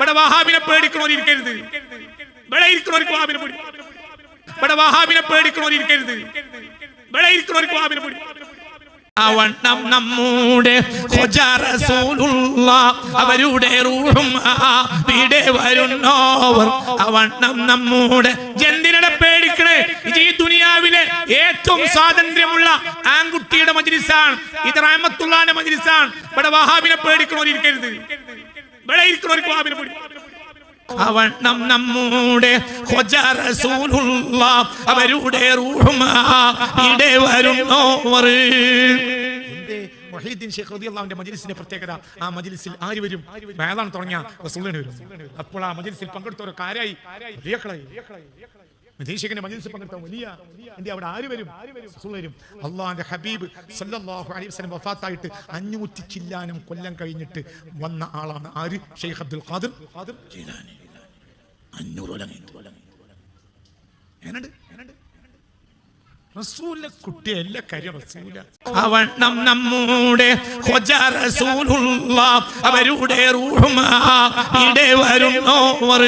ഇവിടെ വഹാബിനെ പേടിക്കണോരിക്കരുത്. ഇവിടെ ഇരിക്കണോർക്ക് വഹാബിനെ പേടി. ഇവിടെ വഹാബിനെ പേടിക്കണോരിക്കരുത്. ഇവിടെ ഇരിക്കണോർക്ക് വഹാബിനെ പേടി. അവണ്ണം നമ്മുടെ അവരുടെ റൂഹും ഇവിടെ വരുന്നോവർ. അവണ്ണം നമ്മുടെ ജന്തിനെ പേടിക്കണേ. ഇത് ഈ ദുനിയാവിലെ ഏറ്റവും സ്വാതന്ത്ര്യമുള്ള ആൺകുട്ടിയുടെ മജ്‌ലിസാണ്. ഇത് റഹ്മത്തുള്ളാഹിന്റെ മജ്‌ലിസാണ്. ഇവിടെ വഹാബിനെ പേടിക്കണോരിക്കരുത്. ഇവിടെ ഇരിക്കണോർക്ക് വഹാബിനെ പേടി. അവണ്ണം നമ്മുടെ അവരുടെ റൂഹും ഇവിടെ വരുന്നോവർ. മുഹീദ്ദീൻ ഷെയ്ഖ് റളിയല്ലാഹുവിന്റെ മജ്‌ലിസിന്റെ പ്രത്യേകത, ആ മജ്‌ലിസിൽ ആര് വരും? ബയാൻ തുടങ്ങിയ റസൂലുള്ളാഹി വരും. അപ്പോൾ ആ മജ്‌ലിസിൽ പങ്കെടുത്തവരൊക്കെ ആരായി? മദീനയുടെ മജ്‌ലിസിൽ പങ്കെടുത്ത വലിയ അവിടെ ആര് വരും? റസൂലുള്ളാഹി വരും. അല്ലാഹുവിന്റെ ഹബീബ് സല്ലല്ലാഹു അലൈഹി വസല്ലം വഫാത്തായിട്ട് 500 ചില്ലാനം കൊല്ലം കഴിഞ്ഞിട്ട് വന്ന ആളാണ് ആര്? ഷെയ്ഖ് അബ്ദുൽ ഖാദിർ ജീലാനി. 500 കൊല്ലം. റസൂലിന്റെ കുട്ടിയെ എല്ലാ കാര്യം റസൂല. അവണ്ണം നമ്മുടെ അവരുടെ റൂഹും ഇവിടെ വരുന്നോവർ.